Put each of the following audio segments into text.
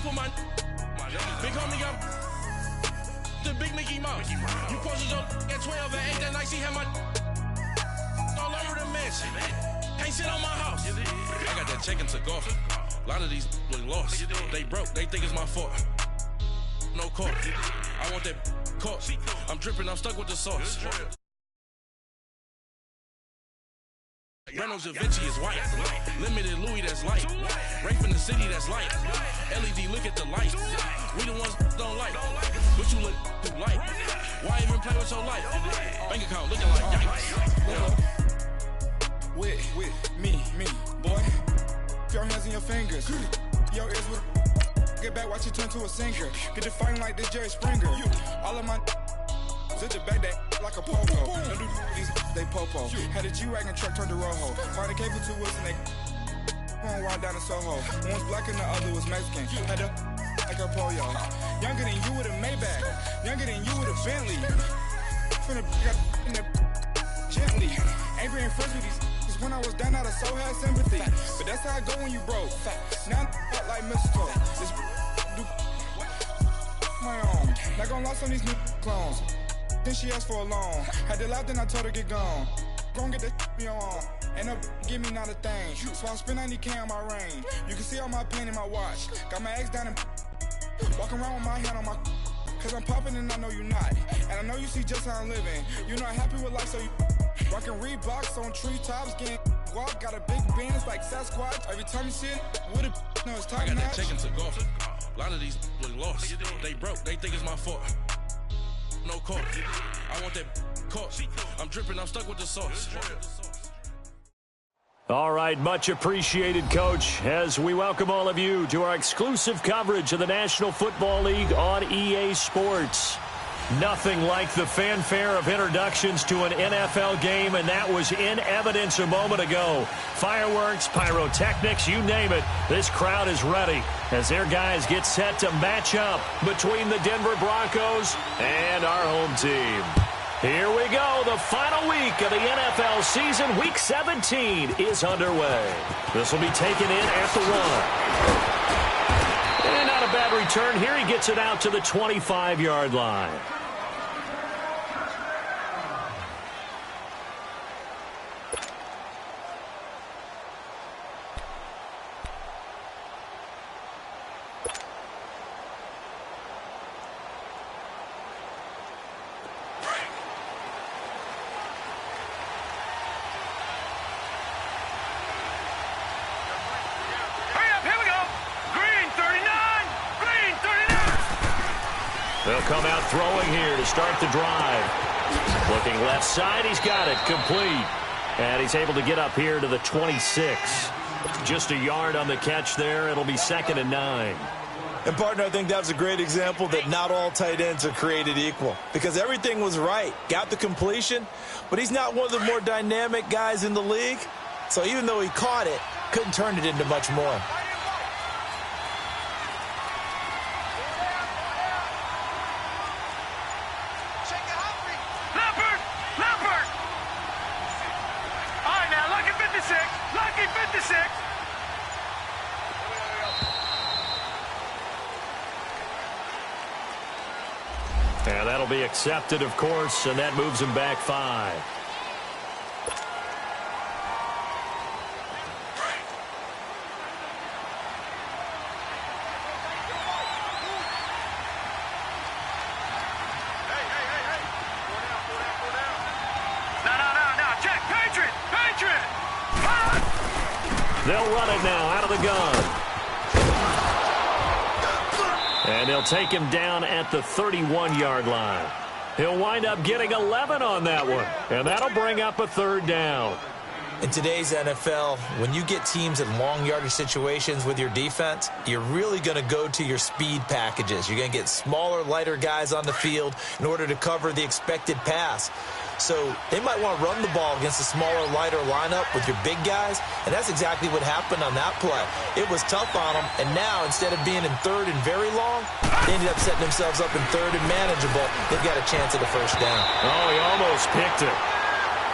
for my big homie got the big Mickey Mouse. You posted your at 12 and 8 that night. She had my all over the mansion. Can't sit on my house. I got that check to golf. A lot of these look lost. They broke. They think it's my fault. No court. I want that caught. I'm dripping. I'm stuck with the sauce. Reynolds Da Vinci is white. Limited Louis that's light. Rape in the city that's light. LED look at the lights. We the ones don't like. But you look too light. Why even play with your life? Bank account looking like yikes. Yeah. With me, boy. Your hands in your fingers. Your ears with. Get back, watch you turn to a singer. Get to fighting like this Jerry Springer. All of my. Sit the back that like a popo. Don't do these, they popo. Had a G-Wagon truck turned to Rojo. Find a cable 2 wheels and they going wild down in Soho. One was black and the other was Mexican. Had a like a pollo. Younger than you with a Maybach. Younger than you with a Bentley. Finna in the gently. Ain't been friends with these. Cause when I was down, I so had sympathy. But that's how I go when you broke. Now I'm like mistletoe. This do my own. Not gonna lost on these new clones. Then she asked for a loan. Had to laugh, then I told her get gone. Gon' get that me on. And up, give me not a thing. So I spend 90K on my range. You can see all my pain in my watch. Got my ex down and walking around with my hand on my. Cause I'm popping and I know you not. And I know you see just how I'm living. You're not happy with life, so you rockin' Reeboks on treetops, getting guap. Got a big band, it's like Sasquatch. Every time you see it, with a no, it's top I got notch. that check to golf. A lot of these look lost. They broke. They think it's my fault. No court. I want that caught. I'm dripping. I'm stuck with the sauce. All right, much appreciated, Coach, as we welcome all of you to our exclusive coverage of the National Football League on EA Sports. Nothing like the fanfare of introductions to an NFL game, and that was in evidence a moment ago. Fireworks, pyrotechnics, you name it. This crowd is ready as their guys get set to match up between the Denver Broncos and our home team. Here we go. The final week of the NFL season. Week 17 is underway. This will be taken in at the 1. And not a bad return here. He gets it out to the 25-yard line. They'll come out throwing here to start the drive. Looking left side, he's got it complete. And he's able to get up here to the 26. Just a yard on the catch there. It'll be 2nd and 9. And, partner, I think that was a great example that not all tight ends are created equal. Because everything was right. Got the completion, but he's not one of the more dynamic guys in the league. So even though he caught it, couldn't turn it into much more. And that'll be accepted, of course, and that moves him back 5. No, check, Patriot! They'll run it now out of the gun. And they'll take him down at the 31-yard line. He'll wind up getting 11 on that one, and that'll bring up a 3rd down. In today's NFL, when you get teams in long yardage situations with your defense, you're really going to go to your speed packages. You're going to get smaller, lighter guys on the field in order to cover the expected pass. So they might want to run the ball against a smaller, lighter lineup with your big guys, and that's exactly what happened on that play. It was tough on them, and now instead of being in 3rd and very long, they ended up setting themselves up in 3rd and manageable. They've got a chance at a 1st down. Oh, he almost picked it.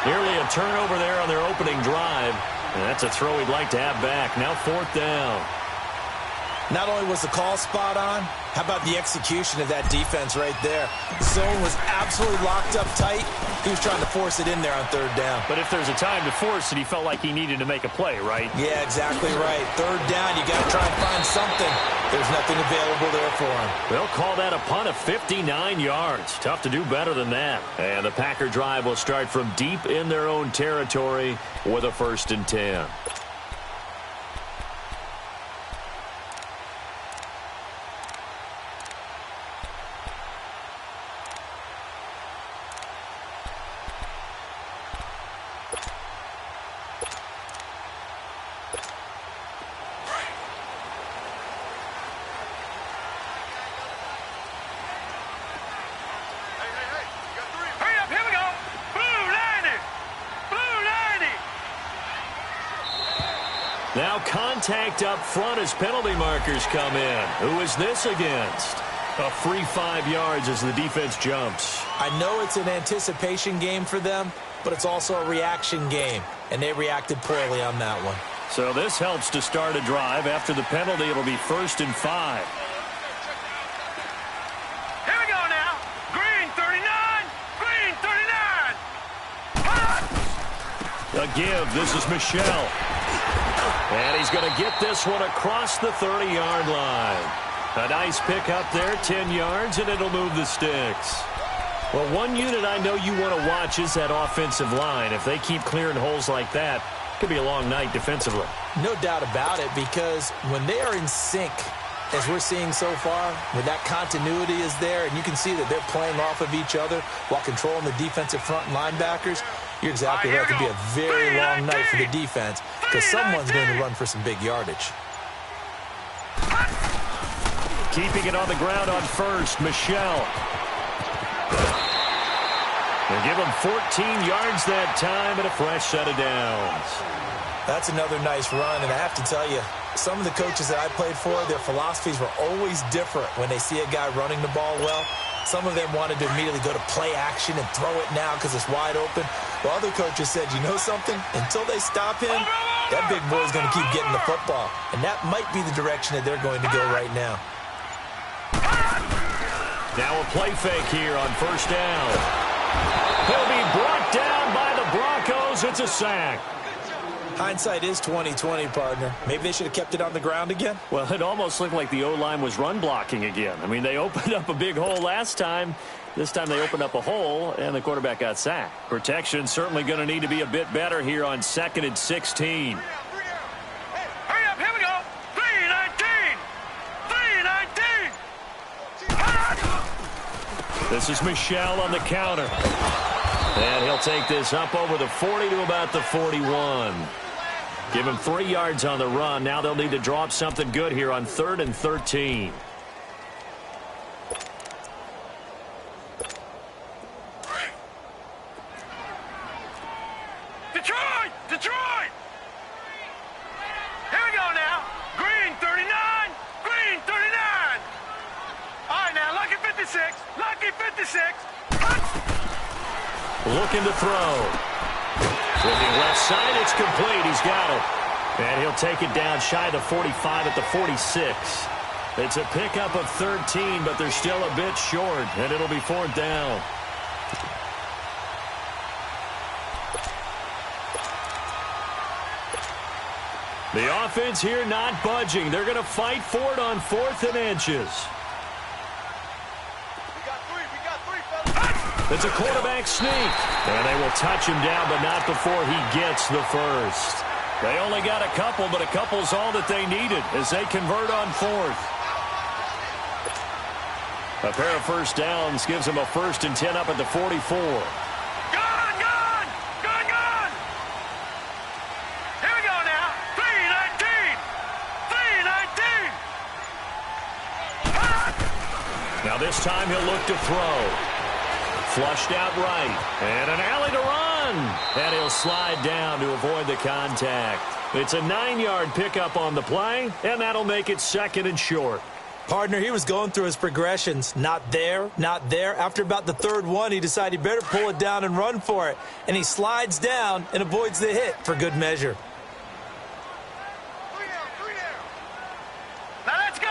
Nearly a turnover there on their opening drive. And that's a throw he'd like to have back. Now 4th down. Not only was the call spot on, how about the execution of that defense right there? The zone was absolutely locked up tight. He was trying to force it in there on third down. But if there's a time to force it, he felt like he needed to make a play, right? Yeah, exactly right. Third down, you got to try and find something. There's nothing available there for him. They'll call that a punt of 59 yards. Tough to do better than that. And the Packer drive will start from deep in their own territory with a 1st and 10. Now contact up front as penalty markers come in. Who is this against? A free 5 yards as the defense jumps. I know it's an anticipation game for them, but it's also a reaction game, and they reacted poorly on that one. So this helps to start a drive. After the penalty, it'll be 1st and 5. Here we go now. Green 39. Green 39. A give. This is Michelle. And he's going to get this one across the 30-yard line. A nice pick up there, 10 yards, and it'll move the sticks. Well, one unit I know you want to watch is that offensive line. If they keep clearing holes like that, it could be a long night defensively. No doubt about it, because when they are in sync, as we're seeing so far, where that continuity is there, and you can see that they're playing off of each other while controlling the defensive front linebackers, you're exactly right. It could be a very long night for the defense because someone's going to run for some big yardage. Keeping it on the ground on 1st, Michelle. They give him 14 yards that time and a fresh set of downs. That's another nice run, and I have to tell you, some of the coaches that I played for, their philosophies were always different when they see a guy running the ball well. Some of them wanted to immediately go to play action and throw it now because it's wide open. While other coaches said, you know something? Until they stop him, that big boy's going to keep getting the football. And that might be the direction that they're going to go right now. Now a play fake here on 1st down. He'll be brought down by the Broncos. It's a sack. Hindsight is 20/20, partner. Maybe they should have kept it on the ground again. Well, it almost looked like the O-line was run blocking again. I mean, they opened up a big hole last time. This time they opened up a hole, and the quarterback got sacked. Protection certainly going to need to be a bit better here on 2nd and 16. Hurry up, here we go. 3-19. 3-19. This is Michelle on the counter. And he'll take this up over the 40 to about the 41. Give him 3 yards on the run. Now they'll need to draw up something good here on 3rd and 13. Detroit! Detroit! Here we go now. Green 39. Green 39. All right now, lucky 56. Lucky 56. Looking to throw. With the left side, it's complete. He's got it. And he'll take it down shy of the 45 at the 46. It's a pickup of 13, but they're still a bit short, and it'll be 4th down. The offense here not budging. They're going to fight for it on 4th and inches. It's a quarterback sneak. And they will touch him down, but not before he gets the first. They only got a couple, but a couple's all that they needed as they convert on 4th. A pair of first downs gives them a 1st and 10 up at the 44. Gone! Gone! Gone! Gone! Here we go now. 3-19. 3-19. Now this time he'll look to throw. Flushed out right. And an alley to run. And he'll slide down to avoid the contact. It's a 9-yard pickup on the play, and that'll make it 2nd and short. Partner, he was going through his progressions. Not there, not there. After about the 3rd one, he decided he better pull it down and run for it. And he slides down and avoids the hit for good measure. Now let's go!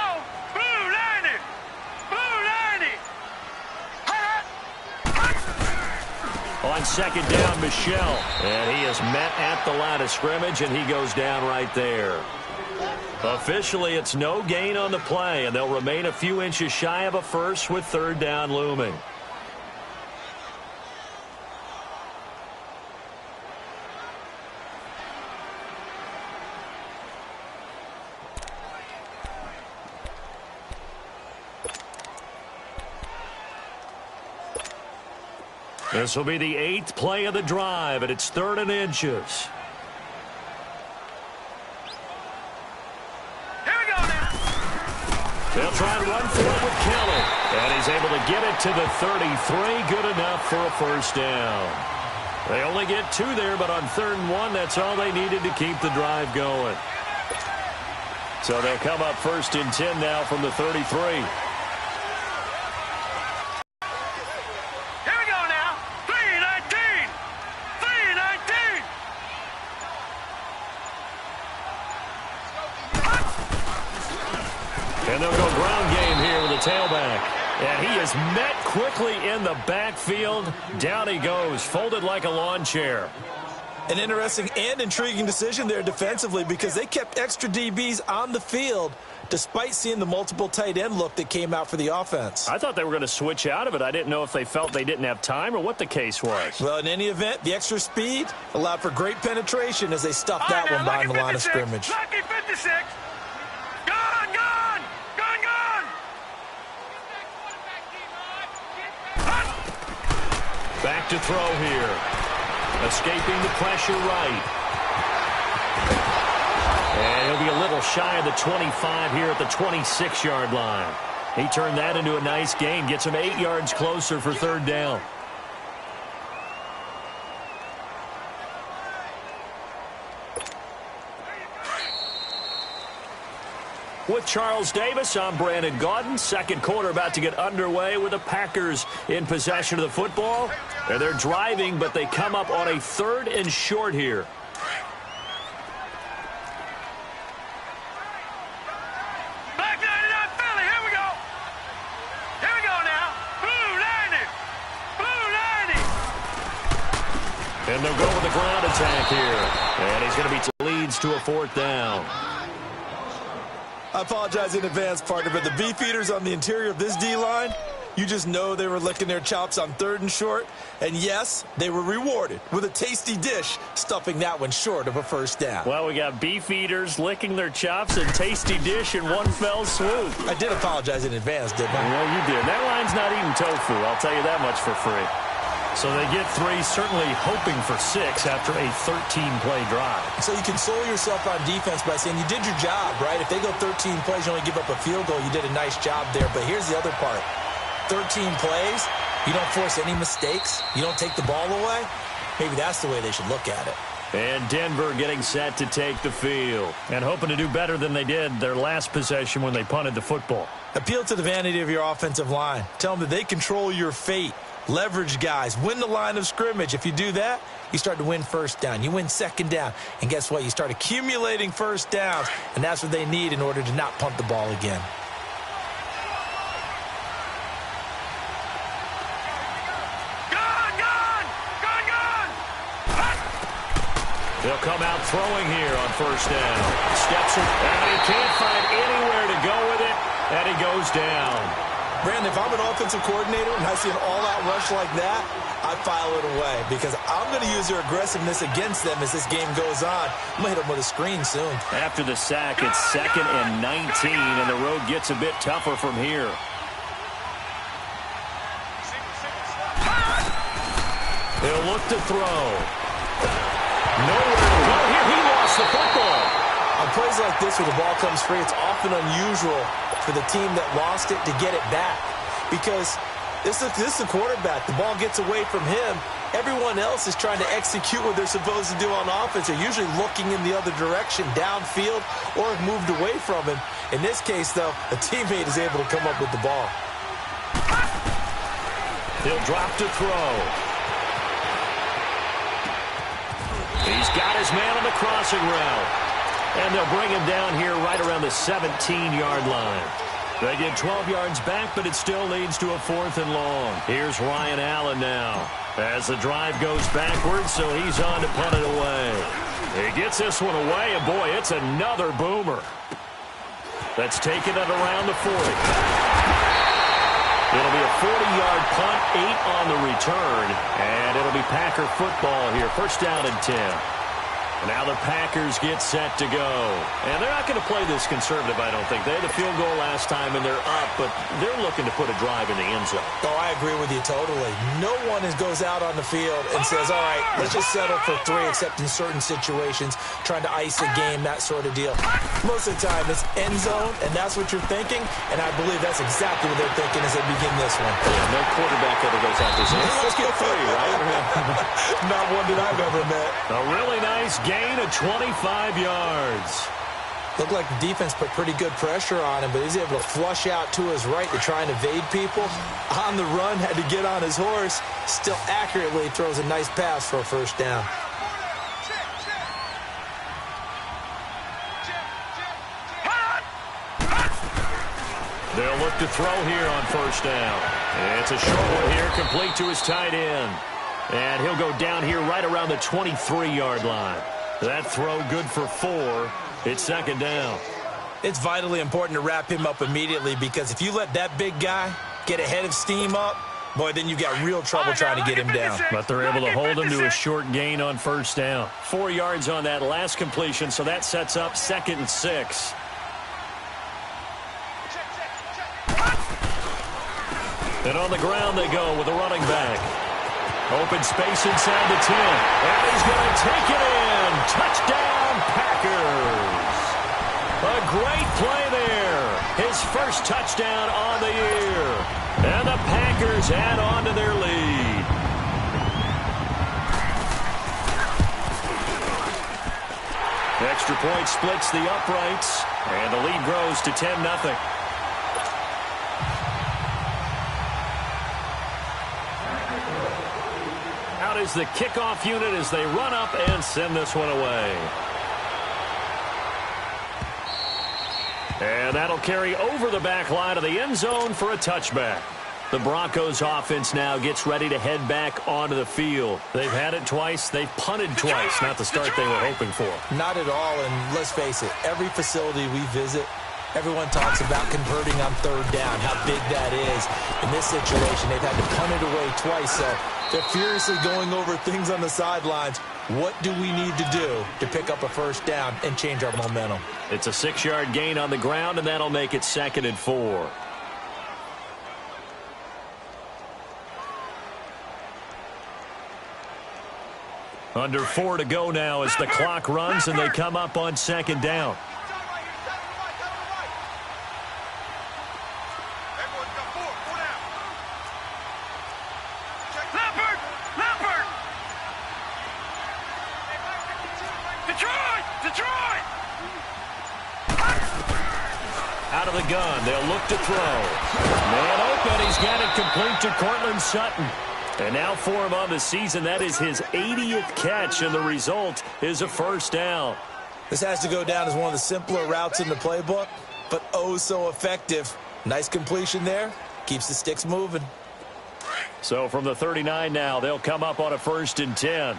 on second down, Michel. And he is met at the line of scrimmage, and he goes down right there. Officially, it's no gain on the play, and they'll remain a few inches shy of a first with third down looming. This will be the 8th play of the drive, and it's 3rd and inches. Here we go now. They'll try and run for it with Kelly. And he's able to get it to the 33. Good enough for a first down. They only get 2 there, but on 3rd and 1, that's all they needed to keep the drive going. So they'll come up 1st and 10 now from the 33. And they'll go ground game here with a tailback. And he is met quickly in the backfield. Down he goes, folded like a lawn chair. An interesting and intriguing decision there defensively because they kept extra DBs on the field despite seeing the multiple tight end look that came out for the offense. I thought they were going to switch out of it. I didn't know if they felt they didn't have time or what the case was. Well, in any event, the extra speed allowed for great penetration as they stuffed that one behind the line of scrimmage. Lucky 56. Gone, gone, gone, gone. Back to throw here. Escaping the pressure right. And he'll be a little shy of the 25 here at the 26-yard line. He turned that into a nice gain. Gets him 8 yards closer for 3rd down. With Charles Davis, I'm Brandon Gaudin. Second quarter about to get underway with the Packers in possession of the football. And they're driving, but they come up on a 3rd and short here. Black 99 Philly, here we go. Here we go now. Blue 90. Blue 90. And they'll go with the ground attack here. And he's going to be leads to a 4th down. I apologize in advance, partner, but the beefeaters on the interior of this D-line, you just know they were licking their chops on 3rd and short. And, yes, they were rewarded with a tasty dish, stuffing that one short of a first down. Well, we got beefeaters licking their chops and tasty dish in one fell swoop. I did apologize in advance, didn't I? Well, you did. That line's not eating tofu. I'll tell you that much for free. So they get 3, certainly hoping for 6 after a 13-play drive. So you console yourself on defense by saying you did your job, right? If they go 13 plays, you only give up a field goal, you did a nice job there. But here's the other part. 13 plays, you don't force any mistakes, you don't take the ball away. Maybe that's the way they should look at it. And Denver getting set to take the field and hoping to do better than they did their last possession when they punted the football. Appeal to the vanity of your offensive line. Tell them that they control your fate. Leverage guys. Win the line of scrimmage. If you do that, you start to win first down. You win second down. And guess what? You start accumulating first downs. And that's what they need in order to not punt the ball again. Gone, gone, gone, gone. They'll come out throwing here on first down. Steps it, and he can't find anywhere to go with it, and he goes down. Brandon, if I'm an offensive coordinator and I see an all-out rush like that, I file it away because I'm going to use their aggressiveness against them as this game goes on. I'm going to hit them with a screen soon. After the sack, it's 2nd and 19, and the road gets a bit tougher from here. They'll look to throw. Nowhere to go here. He lost the football. On plays like this where the ball comes free, it's often unusual for the team that lost it to get it back because this is the quarterback. The ball gets away from him. Everyone else is trying to execute what they're supposed to do on offense. They're usually looking in the other direction, downfield, or have moved away from him. In this case, though, a teammate is able to come up with the ball. He'll drop to throw. He's got his man on the crossing route. And they'll bring him down here right around the 17-yard line. They get 12 yards back, but it still leads to a 4th and long. Here's Ryan Allen now as the drive goes backwards, so he's on to punt it away. He gets this one away, and boy, it's another boomer. That's taken it around the 40. It'll be a 40-yard punt, 8 on the return, and it'll be Packer football here. First down and 10. Now the Packers get set to go. And they're not going to play this conservative, I don't think. They had the field goal last time, and they're up, but they're looking to put a drive in the end zone. Oh, I agree with you totally. No one goes out on the field and says, all right, let's just settle for 3, except in certain situations, trying to ice a game, that sort of deal. Most of the time, it's end zone, and that's what you're thinking, and I believe that's exactly what they're thinking as they begin this one. Yeah, no quarterback ever goes out there saying, let's get 3, right? Not one that I've ever met. A really nice gain of 25 yards. Looked like the defense put pretty good pressure on him, but he's able to flush out to his right to try and evade people. On the run, had to get on his horse. Still accurately throws a nice pass for a first down. They'll look to throw here on first down. It's a short one here, complete to his tight end. And he'll go down here right around the 23-yard line. That throw good for 4. It's second down. It's vitally important to wrap him up immediately, because if you let that big guy get ahead of steam up, boy, then you've got real trouble trying to get him down. But they're able to hold him to a short gain on first down. 4 yards on that last completion, so that sets up 2nd and 6. And on the ground they go with a running back. Open space inside the 10. And he's going to take it in. Touchdown, Packers. A great play there. His first touchdown on the year. And the Packers add on to their lead. Extra point splits the uprights. And the lead grows to 10-0. Out is the kickoff unit as they run up and send this one away. And that'll carry over the back line of the end zone for a touchback. The Broncos offense now gets ready to head back onto the field. They've had it twice. They've punted twice. Not the start they were hoping for. Not at all, and let's face it, every facility we visit, everyone talks about converting on third down, how big that is. In this situation, they've had to punt it away twice, so they're furiously going over things on the sidelines. What do we need to do to pick up a first down and change our momentum? It's a 6-yard gain on the ground, and that'll make it 2nd and 4. Under 4 to go now as the clock runs, and they come up on 2nd down. Out of the gun, they'll look to throw. Man open, he's got it complete to Cortland Sutton. And now for him on the season, that is his 80th catch, and the result is a first down. This has to go down as one of the simpler routes in the playbook, but oh so effective. Nice completion there. Keeps the sticks moving. So from the 39 now, they'll come up on a 1st and 10.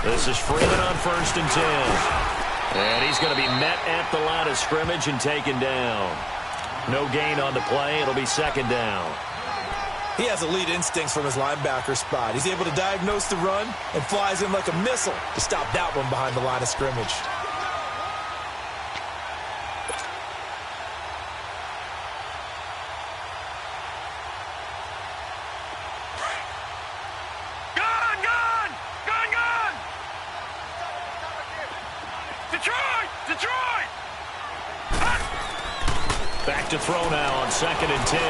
This is Freeman on 1st and 10. And he's going to be met at the line of scrimmage and taken down. No gain on the play. It'll be 2nd down. He has elite instincts from his linebacker spot. He's able to diagnose the run and flies in like a missile to stop that one behind the line of scrimmage. Back to throw now on 2nd and 10.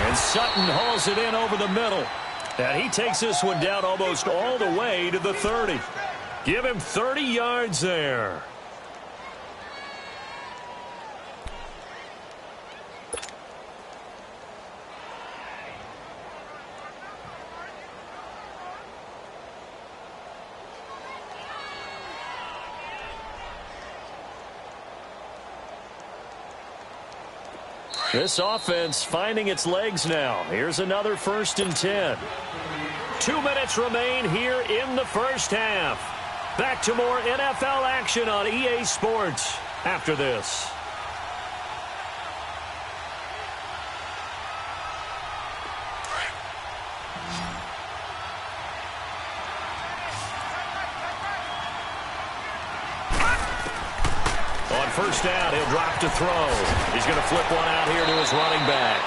And Sutton hauls it in over the middle. And he takes this one down almost all the way to the 30. Give him 30 yards there. This offense finding its legs now. Here's another 1st and 10. 2 minutes remain here in the first half. Back to more NFL action on EA Sports after this. On first down, he'll drop to throw. He's going to flip one out here to his running back.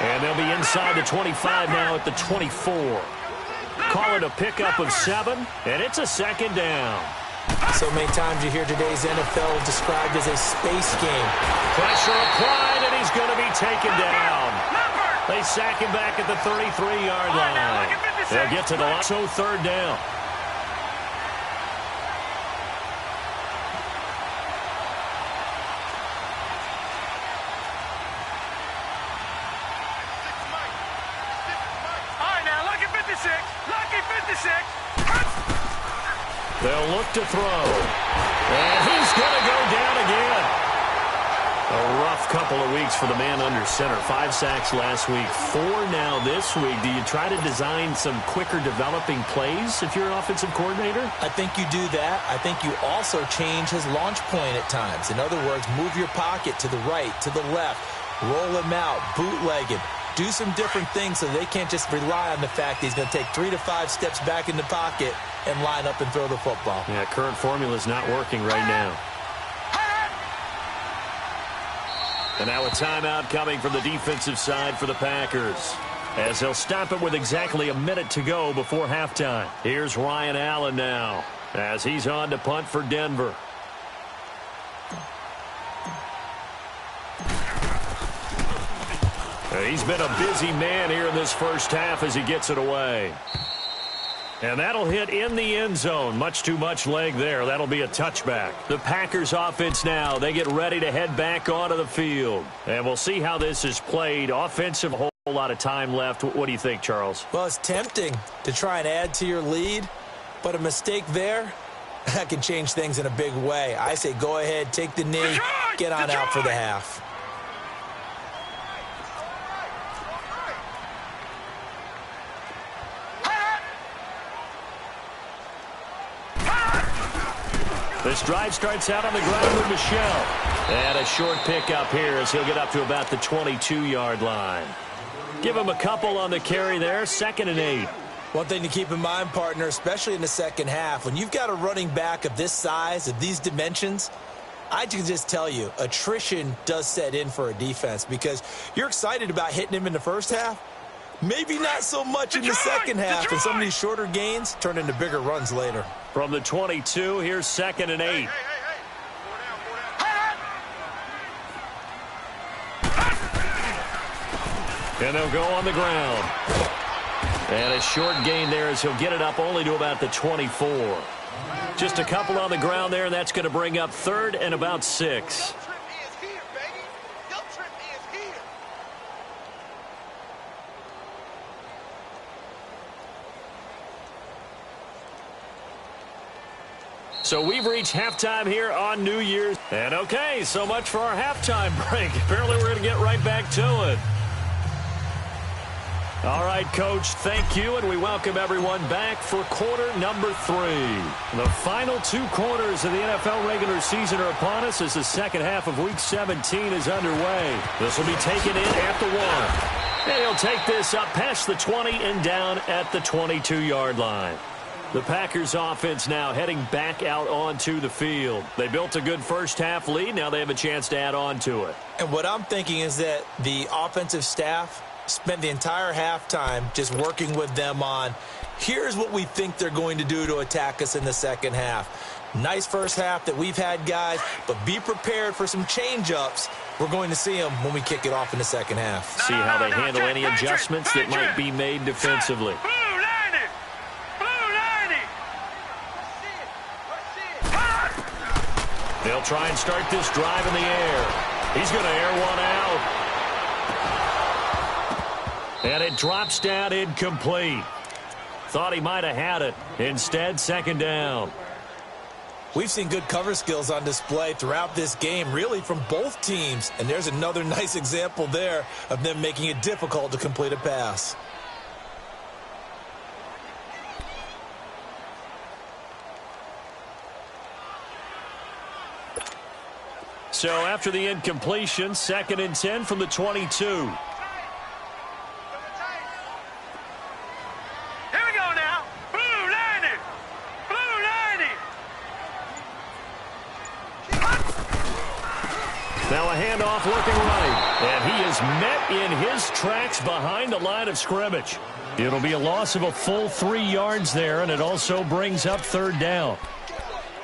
And they'll be inside the 25 now at the 24. Call it a pickup of 7, and it's a 2nd down. So many times you hear today's NFL described as a space game. Pressure applied, and he's going to be taken down. They sack him back at the 33-yard line. They'll get to the last 3rd down. They'll look to throw. And he's going to go down again. A rough couple of weeks for the man under center. 5 sacks last week, 4 now this week. Do you try to design some quicker developing plays if you're an offensive coordinator? I think you do that. I think you also change his launch point at times. In other words, move your pocket to the right, to the left, roll him out, bootleg him. Do some different things so they can't just rely on the fact that he's going to take 3 to 5 steps back in the pocket and line up and throw the football. Yeah, current formula is not working right now. And now a timeout coming from the defensive side for the Packers, as they'll stop it with exactly a minute to go before halftime. Here's Ryan Allen now, as he's on to punt for Denver. He's been a busy man here in this first half as he gets it away. And that'll hit in the end zone. Much too much leg there. That'll be a touchback. The Packers offense now, they get ready to head back onto the field. And we'll see how this is played. Offensive, whole lot of time left. What do you think, Charles? Well, it's tempting to try and add to your lead, but a mistake there, that can change things in a big way. I say go ahead, take the knee, get on out for the half. This drive starts out on the ground with Michelle. And a short pickup here as he'll get up to about the 22-yard line. Give him a couple on the carry there, 2nd and 8. One thing to keep in mind, partner, especially in the second half, when you've got a running back of this size, of these dimensions, I can just tell you, attrition does set in for a defense because you're excited about hitting him in the first half. Maybe not so much in the second half, and some of these shorter gains turn into bigger runs later. From the 22, here's 2nd and 8. And they'll go on the ground. And a short gain there as he'll get it up only to about the 24. Just a couple on the ground there, and that's going to bring up 3rd and about 6. So we've reached halftime here on New Year's. And okay, so much for our halftime break. Apparently we're going to get right back to it. All right, Coach, thank you, and we welcome everyone back for quarter number 3. The final 2 quarters of the NFL regular season are upon us as the second half of Week 17 is underway. This will be taken in at the 1. And he'll take this up past the 20 and down at the 22-yard line. The Packers offense now heading back out onto the field. They built a good first half lead. Now they have a chance to add on to it. And what I'm thinking is that the offensive staff spent the entire halftime just working with them on, here's what we think they're going to do to attack us in the second half. Nice first half that we've had, guys, but be prepared for some change-ups. We're going to see them when we kick it off in the second half. See how they handle any adjustments that might be made defensively. They'll try and start this drive in the air. He's going to air one out. And it drops down incomplete. Thought he might have had it. Instead, 2nd down. We've seen good cover skills on display throughout this game, really from both teams. And there's another nice example there of them making it difficult to complete a pass. So after the incompletion, 2nd and 10 from the 22. Now a handoff looking right, and he is met in his tracks behind the line of scrimmage. It'll be a loss of a full 3 yards there, and it also brings up 3rd down.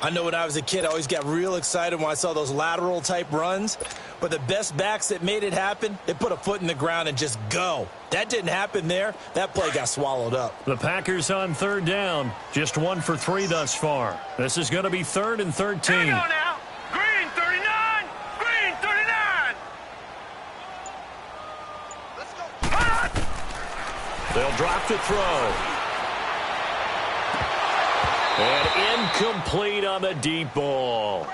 I know when I was a kid, I always got real excited when I saw those lateral-type runs. But the best backs that made it happen, they put a foot in the ground and just go. That didn't happen there. That play got swallowed up. The Packers on 3rd down, just 1 for 3 thus far. This is going to be 3rd and 13. Here we go now. Green 39. Green 39. Let's go. They'll drop to throw. And incomplete on the deep ball.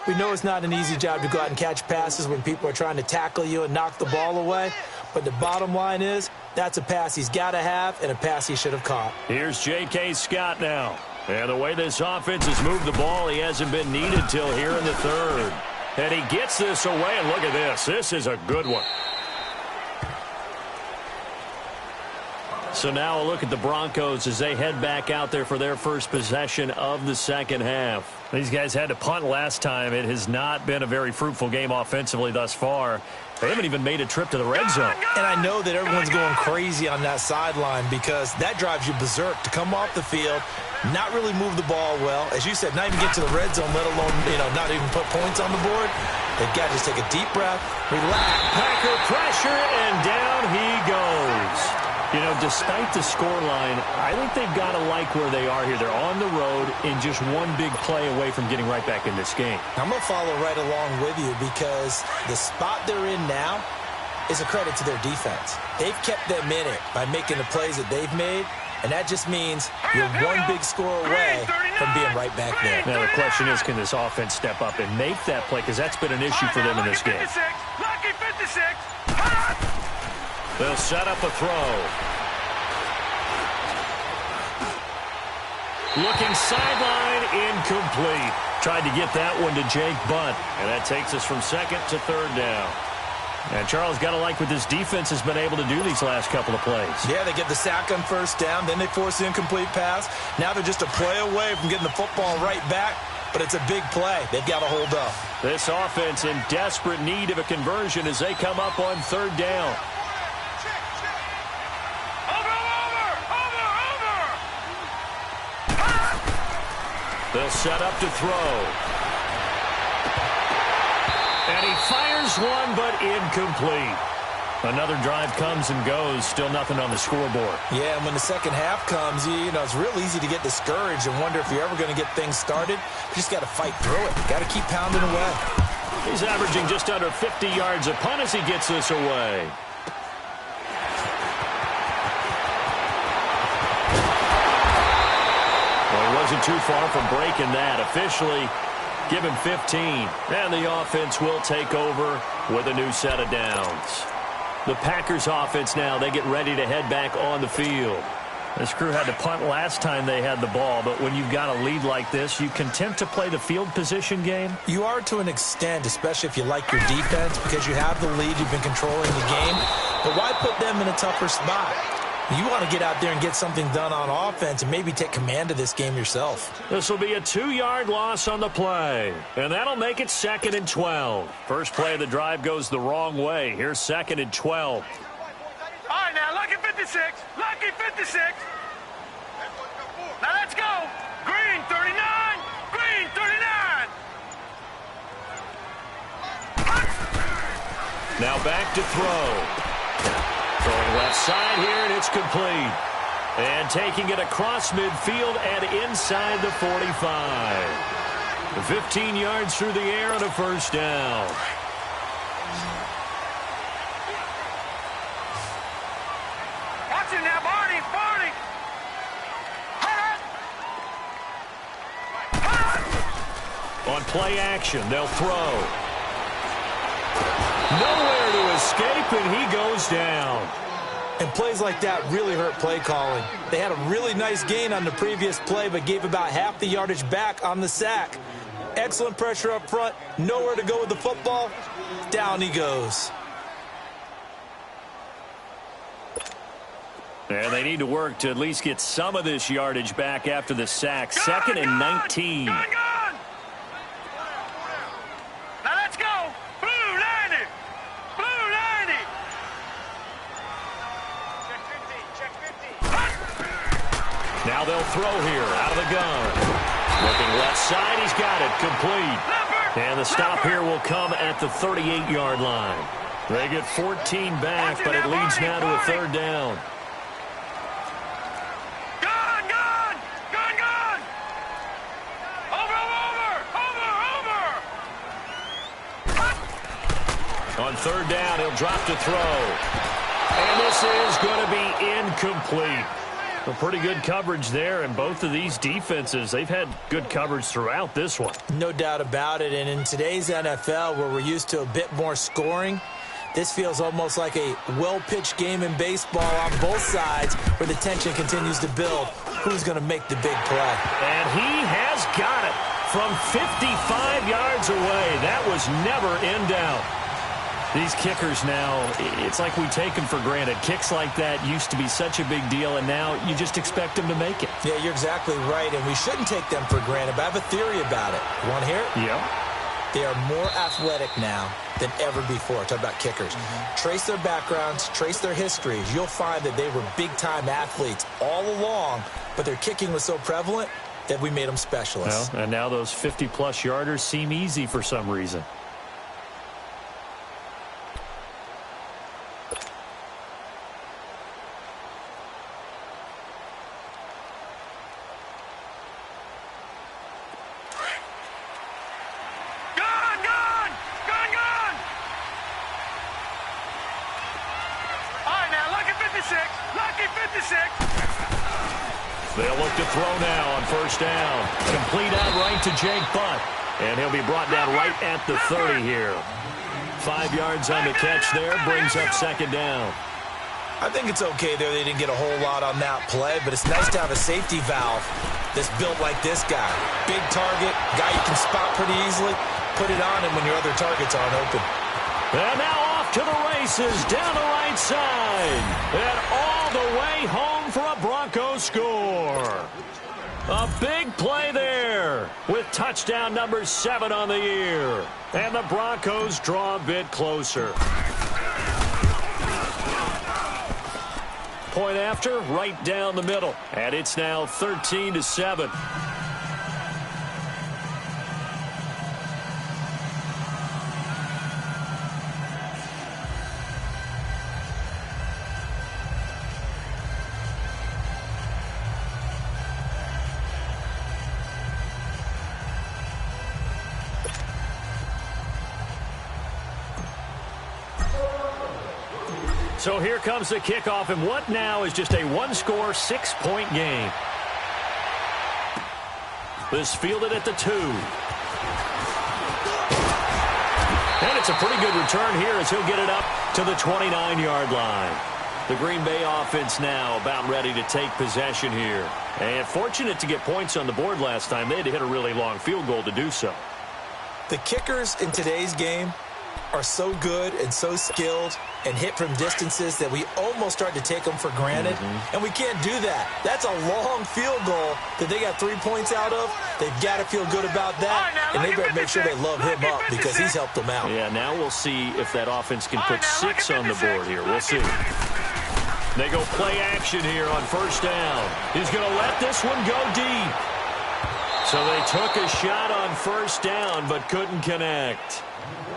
We know it's not an easy job to go out and catch passes when people are trying to tackle you and knock the ball away. But the bottom line is, that's a pass he's got to have and a pass he should have caught. Here's J.K. Scott now. And the way this offense has moved the ball, he hasn't been needed till here in the 3rd. And he gets this away, and look at this. This is a good one. So now a look at the Broncos as they head back out there for their first possession of the 2nd half. These guys had to punt last time. It has not been a very fruitful game offensively thus far. They haven't even made a trip to the red zone. And I know that everyone's going crazy on that sideline because that drives you berserk to come off the field, not really move the ball well. As you said, not even get to the red zone, let alone, not even put points on the board. They've got to just take a deep breath, relax. Packer pressure, and down he goes. Despite the scoreline, I think they've got to like where they are here. They're on the road and just one big play away from getting right back in this game. I'm going to follow right along with you because the spot they're in now is a credit to their defense. They've kept them in it by making the plays that they've made, and that just means you're one big score away from being right back there. Now, the question is, can this offense step up and make that play? Because that's been an issue for them in this game. Lucky 56. They'll set up a throw. Looking sideline, incomplete. Tried to get that one to Jake Bunt. And that takes us from 2nd to 3rd down. And Charles, got to like what this defense has been able to do these last couple of plays. Yeah, they get the sack on 1st down. Then they force the incomplete pass. Now they're just a play away from getting the football right back. But it's a big play. They've got to hold up. This offense in desperate need of a conversion as they come up on 3rd down. They'll set up to throw. And he fires one, but incomplete. Another drive comes and goes. Still nothing on the scoreboard. Yeah, and when the 2nd half comes, it's real easy to get discouraged and wonder if you're ever going to get things started. You just got to fight through it. Got to keep pounding away. He's averaging just under 50 yards a punt as he gets this away. Wasn't too far from breaking that. Officially, give him 15. And the offense will take over with a new set of downs. The Packers offense now, they get ready to head back on the field. This crew had to punt last time they had the ball, but when you've got a lead like this, you content to play the field position game? You are to an extent, especially if you like your defense, because you have the lead, you've been controlling the game. But why put them in a tougher spot? You want to get out there and get something done on offense and maybe take command of this game yourself. This will be a 2-yard loss on the play, and that'll make it 2nd and 12. First play of the drive goes the wrong way. Here's 2nd and 12. All right, now, lucky 56. Lucky 56. Now, let's go. Green 39. Green 39. Now back to throw. Throwing left side here, and it's complete. And taking it across midfield and inside the 45. 15 yards through the air and a 1st down. Watch it now, Barney. Barney. On play action, they'll throw. Nowhere to escape, and he goes down. And plays like that really hurt play calling. They had a really nice gain on the previous play, but gave about half the yardage back on the sack. Excellent pressure up front. Nowhere to go with the football. Down he goes. And they need to work to at least get some of this yardage back after the sack. Second and 19. Now let's go. Blue 90. Blue 90. Check 50. Now they'll throw here out of the gun. Looking left side, he's got it, complete. And the stop here will come at the 38-yard line. They get 14 back, but it leads now to a third down. On third down, he'll drop to throw. And this is going to be incomplete. A pretty good coverage there, and both of these defenses, they've had good coverage throughout this one. No doubt about it, and in today's NFL, where we're used to a bit more scoring, this feels almost like a well-pitched game in baseball on both sides, where the tension continues to build. Who's going to make the big play? And he has got it from 55 yards away. That was never in doubt. These kickers now, it's like we take them for granted. Kicks like that used to be such a big deal, and now you just expect them to make it. Yeah, you're exactly right, and we shouldn't take them for granted, but I have a theory about it. You want to hear it? Yeah. They are more athletic now than ever before. Talk about kickers. Trace their backgrounds, trace their histories. You'll find that they were big-time athletes all along, but their kicking was so prevalent that we made them specialists. Well, and now those 50-plus yarders seem easy for some reason. They'll look to throw now on first down. Complete outright to Jake Butt. And he'll be brought down right at the 30 here. 5 yards on the catch there. Brings up second down. I think it's okay there. They didn't get a whole lot on that play, but it's nice to have a safety valve that's built like this guy. Big target, guy you can spot pretty easily. Put it on him when your other targets aren't open. And now off to the races down the right side. And all the way home for a Broncos score. A big play there with touchdown number 7 on the year. And the Broncos draw a bit closer. Point after, right down the middle. And it's now 13-7. So here comes the kickoff, and what now is just a one-score, 6-point game. This fielded at the 2. And it's a pretty good return here as he'll get it up to the 29-yard line. The Green Bay offense now about ready to take possession here. And fortunate to get points on the board last time. They had to hit a really long field goal to do so. The kickers in today's game are so good and so skilled and hit from distances that we almost start to take them for granted. And we can't do that. That's a long field goal that they got 3 points out of. They've got to feel good about that, and they better make sure they love him up because he's helped them out. Yeah, now we'll see if that offense can put 6 on the board here. We'll see. They go play action here on first down. He's going to let this one go deep. So they took a shot on first down but couldn't connect.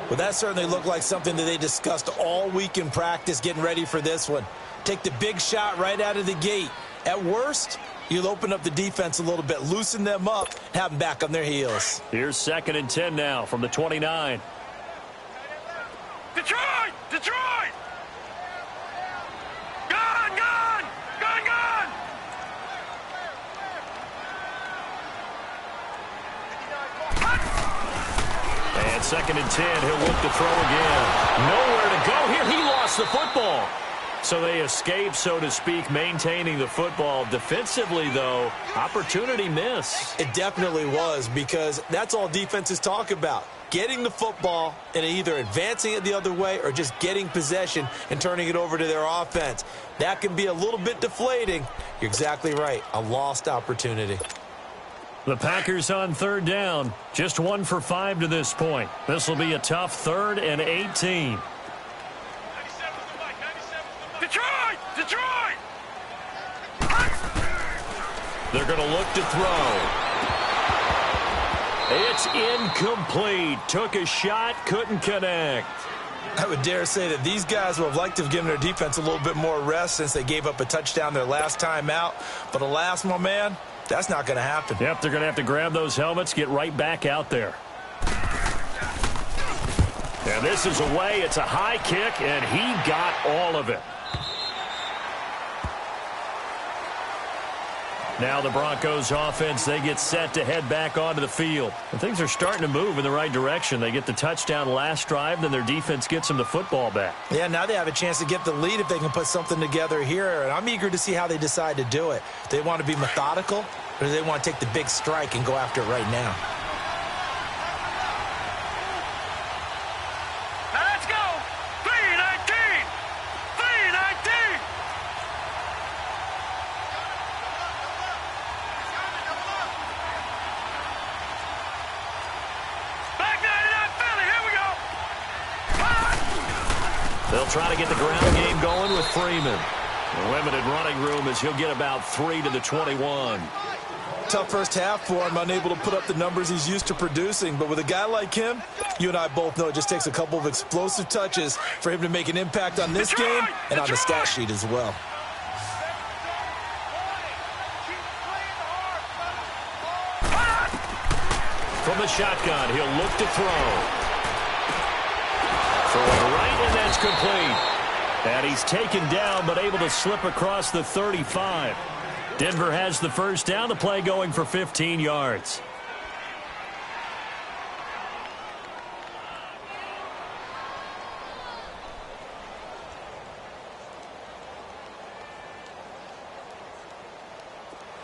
Well, that certainly looked like something that they discussed all week in practice getting ready for this one. Take the big shot right out of the gate. At worst, you'll open up the defense a little bit, loosen them up, have them back on their heels. Here's 2nd and 10 now from the 29. Detroit! Detroit! Gone! Gone! Gone! Gone! On 2nd and 10, he'll look to throw again. Nowhere to go here. He lost the football. So they escape, so to speak, maintaining the football. Defensively, though, opportunity miss. It definitely was, because that's all defenses talk about. Getting the football and either advancing it the other way or just getting possession and turning it over to their offense. That can be a little bit deflating. You're exactly right. A lost opportunity. The Packers on 3rd down. Just 1 for 5 to this point. This will be a tough 3rd and 18. Detroit! Detroit! They're going to look to throw. It's incomplete. Took a shot, couldn't connect. I would dare say that these guys would have liked to have given their defense a little bit more rest since they gave up a touchdown their last time out. But alas, my man, that's not going to happen. Yep, they're going to have to grab those helmets, get right back out there. And this is away. It's a high kick, and he got all of it. Now the Broncos offense, they get set to head back onto the field. And things are starting to move in the right direction. They get the touchdown last drive, then their defense gets them the football back. Yeah, now they have a chance to get the lead if they can put something together here. And I'm eager to see how they decide to do it. Do they want to be methodical, or do they want to take the big strike and go after it right now? Now let's go! 3-19! 3-19! They'll try to get the ground game going with Freeman. A limited running room as he'll get about 3 to the 21. Tough first half for him, unable to put up the numbers he's used to producing. But with a guy like him, you and I both know it just takes a couple of explosive touches for him to make an impact on this game and on the stat sheet as well. From the shotgun, he'll look to throw. Throwing right, and that's complete. And he's taken down, but able to slip across the 35. Denver has the first down, the play going for 15 yards.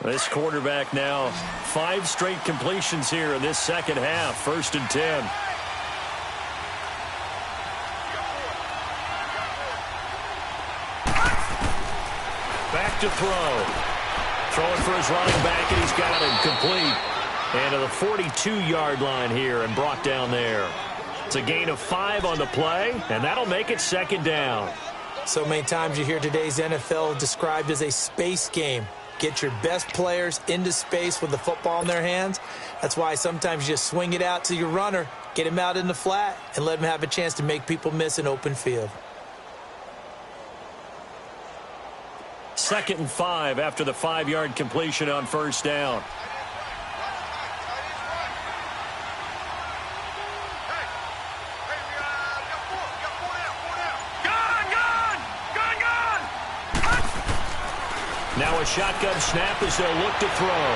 This quarterback now, 5 straight completions here in this second half. 1st and 10. Back to throw. Throwing for his running back, and he's got him complete. And to the 42-yard line here and brought down there. It's a gain of 5 on the play, and that'll make it 2nd down. So many times you hear today's NFL described as a space game. Get your best players into space with the football in their hands. That's why sometimes you just swing it out to your runner, get him out in the flat, and let him have a chance to make people miss an open field. 2nd and 5 after the 5-yard completion on 1st down. Now a shotgun snap as they'll look to throw.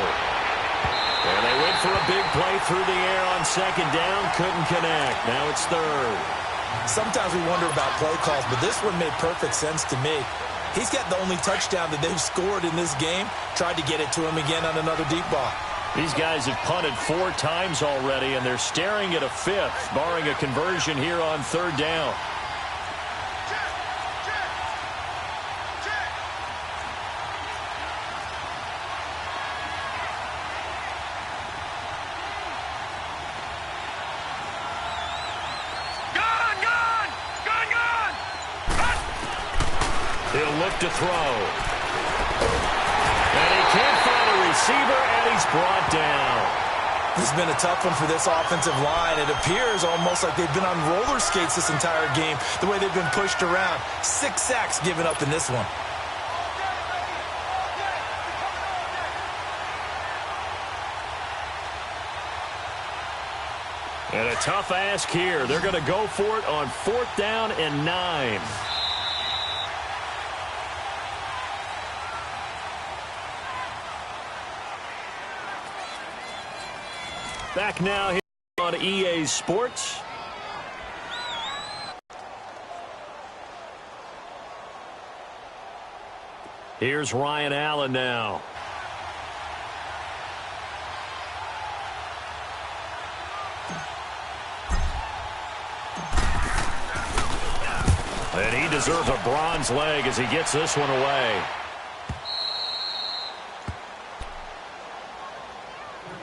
And they went for a big play through the air on 2nd down. Couldn't connect. Now it's 3rd. Sometimes we wonder about play calls, but this one made perfect sense to me. He's got the only touchdown that they've scored in this game. Tried to get it to him again on another deep ball. These guys have punted 4 times already, and they're staring at a 5th, barring a conversion here on 3rd down. He'll look to throw. And he can't find a receiver, and he's brought down. This has been a tough one for this offensive line. It appears almost like they've been on roller skates this entire game, the way they've been pushed around. 6 sacks given up in this one. And a tough ask here. They're going to go for it on 4th down and 9. Back now here on EA Sports. Here's Ryan Allen now. And he deserves a bronze leg as he gets this one away.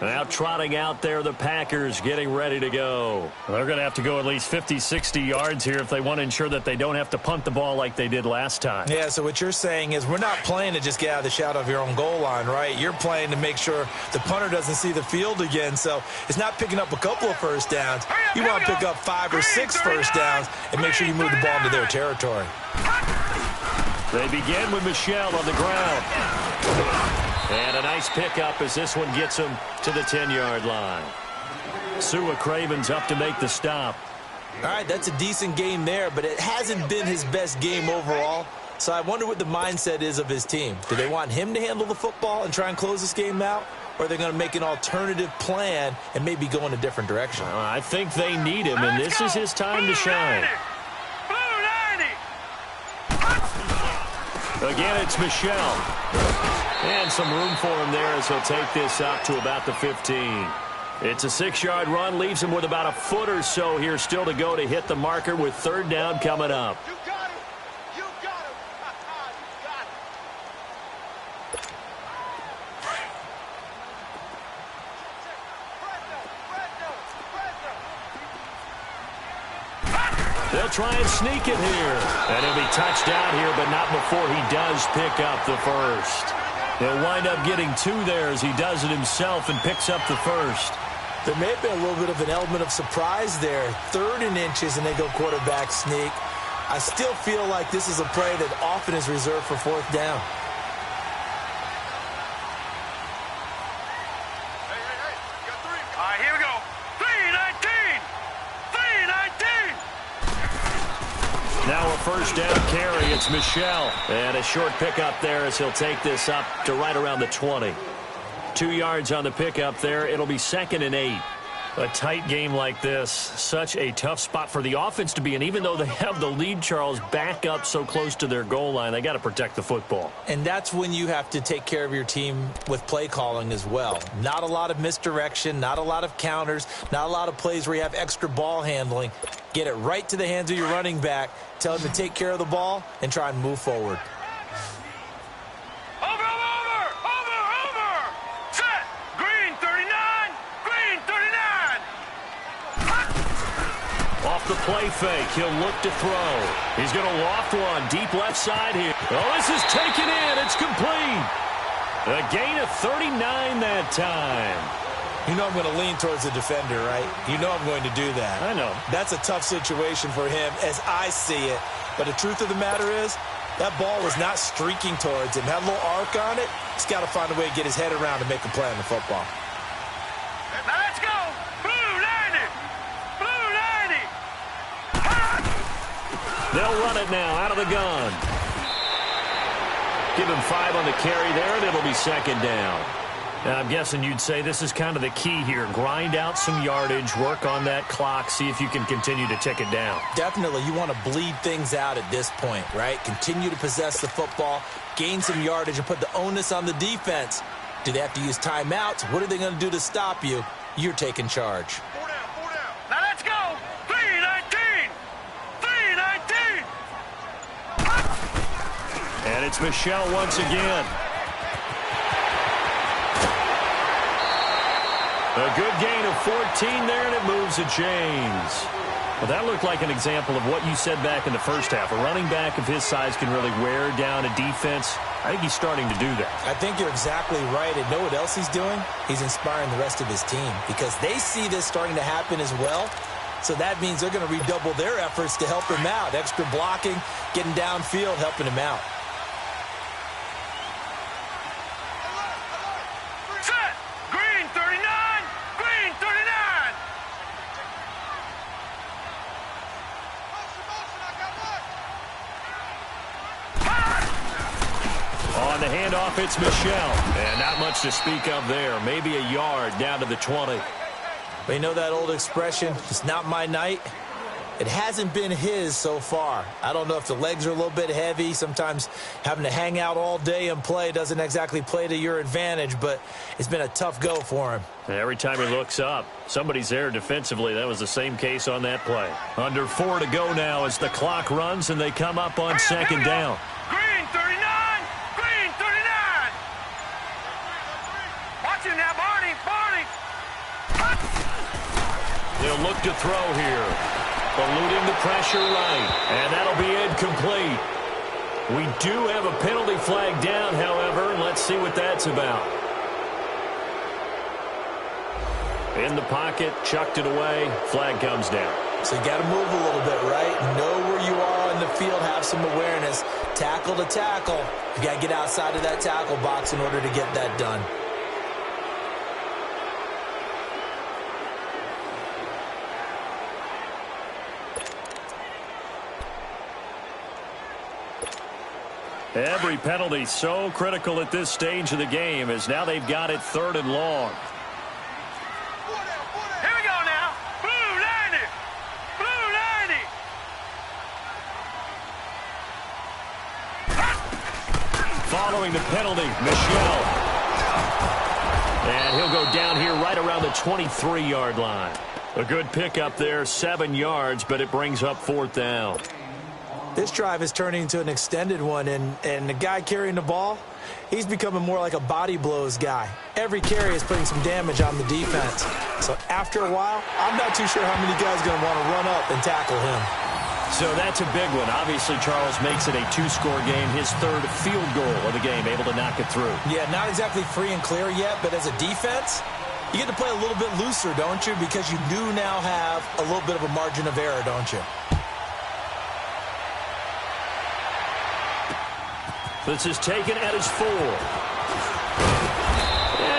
Now trotting out there, the Packers getting ready to go. They're going to have to go at least 50, 60 yards here if they want to ensure that they don't have to punt the ball like they did last time. Yeah, so what you're saying is we're not playing to just get out of the shadow of your own goal line, right? You're playing to make sure the punter doesn't see the field again. So it's not picking up a couple of first downs. You want to pick up 5 or 6 first downs and make sure you move the ball into their territory. They begin with Michel on the ground. And a nice pickup as this one gets him to the 10-yard line. Sua Craven's up to make the stop. All right, that's a decent game there, but it hasn't been his best game overall. So I wonder what the mindset is of his team. Do they want him to handle the football and try and close this game out? Or are they going to make an alternative plan and maybe go in a different direction? I think they need him, and this is his time to shine. Again, it's Michel. And some room for him there as he'll take this up to about the 15. It's a 6-yard run, leaves him with about a foot or so here still to go to hit the marker with third down coming up. You got him. You got him. You got him. They'll try and sneak it here. And he'll be touched down here, but not before he does pick up the first. He'll wind up getting 2 there as he does it himself and picks up the first. There may have been a little bit of an element of surprise there. 3rd and inches, and they go quarterback sneak. I still feel like this is a play that often is reserved for 4th down. Hey, you got 3. All right, here we go. 3-19. 3-19. Now a first down carry. It's Michel. And a short pickup there as he'll take this up to right around the 20. 2 yards on the pickup there. It'll be 2nd and 8. A tight game like this, such a tough spot for the offense to be in. Even though they have the lead, Charles, back up so close to their goal line, they got to protect the football. And that's when you have to take care of your team with play calling as well. Not a lot of misdirection, not a lot of counters, not a lot of plays where you have extra ball handling. Get it right to the hands of your running back, tell him to take care of the ball, and try and move forward. Off the play fake, he'll look to throw. He's going to loft one deep left side here. Oh, this is taken in. It's complete. A gain of 39 that time. You know I'm going to lean towards the defender, right? You know I'm going to do that. I know. That's a tough situation for him as I see it. But the truth of the matter is, that ball was not streaking towards him. Had a little arc on it. He's got to find a way to get his head around and make a play on the football. Now let's go. Blue 90. Blue 90. They'll run it now out of the gun. Give him 5 on the carry there, and it'll be 2nd down. And I'm guessing you'd say this is kind of the key here. Grind out some yardage, work on that clock, see if you can continue to tick it down. Definitely. You want to bleed things out at this point, right? Continue to possess the football, gain some yardage, and put the onus on the defense. Do they have to use timeouts? What are they going to do to stop you? You're taking charge. 4 down, 4 down. Now let's go. 3-19. 3-19. And it's Michel once again. A good gain of 14 there, and it moves the chains. Well, that looked like an example of what you said back in the first half. A running back of his size can really wear down a defense. I think he's starting to do that. I think you're exactly right. And know what else he's doing? He's inspiring the rest of his team because they see this starting to happen as well. So that means they're going to redouble their efforts to help him out. Extra blocking, getting downfield, helping him out. Set. Green 39. Green 39. On the handoff, it's Michel. And not much to speak of there. Maybe a yard down to the 20. But you know that old expression, it's not my night? It hasn't been his so far. I don't know if the legs are a little bit heavy. Sometimes having to hang out all day and play doesn't exactly play to your advantage, but it's been a tough go for him. Every time he looks up, somebody's there defensively. That was the same case on that play. Under 4 to go now as the clock runs and they come up on second down. Green 39! Green 39! Watch it now, Barney! Barney! They'll look to throw here. Eluding the pressure right. And that'll be incomplete. We do have a penalty flag down, however. Let's see what that's about. In the pocket, chucked it away. Flag comes down. So you got to move a little bit, right? Know where you are on the field. Have some awareness. Tackle to tackle. You got to get outside of that tackle box in order to get that done. Every penalty so critical at this stage of the game as now they've got it 3rd and long. Here we go now. Blue 90. Blue 90. Following the penalty, Michelle. And he'll go down here right around the 23-yard line. A good pickup there, 7 yards, but it brings up 4th down. This drive is turning into an extended one, and the guy carrying the ball, he's becoming more like a body blows guy. Every carry is putting some damage on the defense. So after a while, I'm not too sure how many guys are going to want to run up and tackle him. So that's a big one. Obviously, Charles makes it a 2-score game, his 3rd field goal of the game, able to knock it through. Yeah, not exactly free and clear yet, but as a defense, you get to play a little bit looser, don't you? Because you do now have a little bit of a margin of error, don't you? This is taken at his 4. And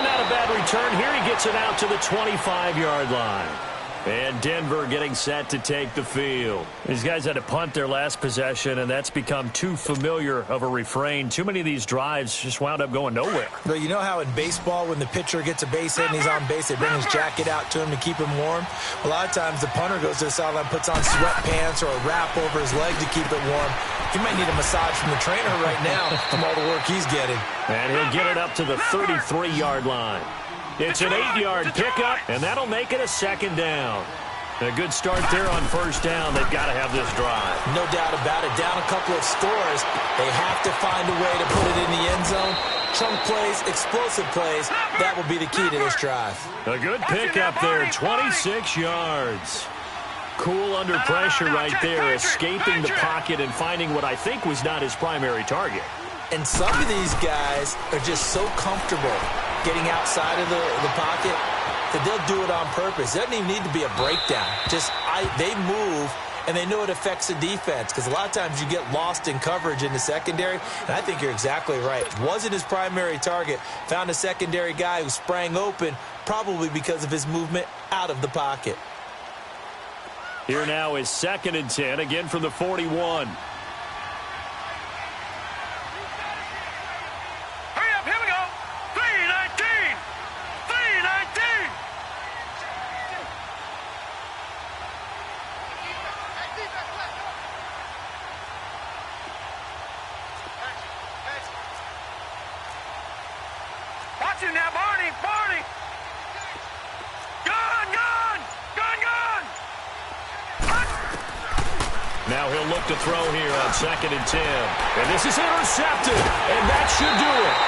not a bad return here. He gets it out to the 25-yard line. And Denver getting set to take the field. These guys had to punt their last possession, and that's become too familiar of a refrain. Too many of these drives just wound up going nowhere. But you know how in baseball, when the pitcher gets a base hit and he's on base, they bring his jacket out to him to keep him warm? A lot of times the punter goes to the sideline, puts on sweatpants or a wrap over his leg to keep it warm. He might need a massage from the trainer right now from all the work he's getting. And he'll get it up to the 33-yard line. It's an 8-yard pickup, and that'll make it a 2nd down. A good start there on 1st down. They've got to have this drive. No doubt about it. Down a couple of scores. They have to find a way to put it in the end zone. Chunk plays, explosive plays. That will be the key to this drive. A good pickup there, 26 yards. Cool under pressure right there, escaping the pocket and finding what I think was not his primary target. And some of these guys are just so comfortable getting outside of the pocket that they'll do it on purpose. It doesn't even need to be a breakdown. They move, and they know it affects the defense because a lot of times you get lost in coverage in the secondary, and I think you're exactly right. Wasn't his primary target. Found a secondary guy who sprang open, probably because of his movement out of the pocket. Here now is 2nd and 10, again from the 41. Hurry up, here we go. 319. 319. Watch him now, Barney. Barney. Gun, gun. Gun, gun. Now he'll look to throw here on 2nd and 10. And this is intercepted, and that should do it.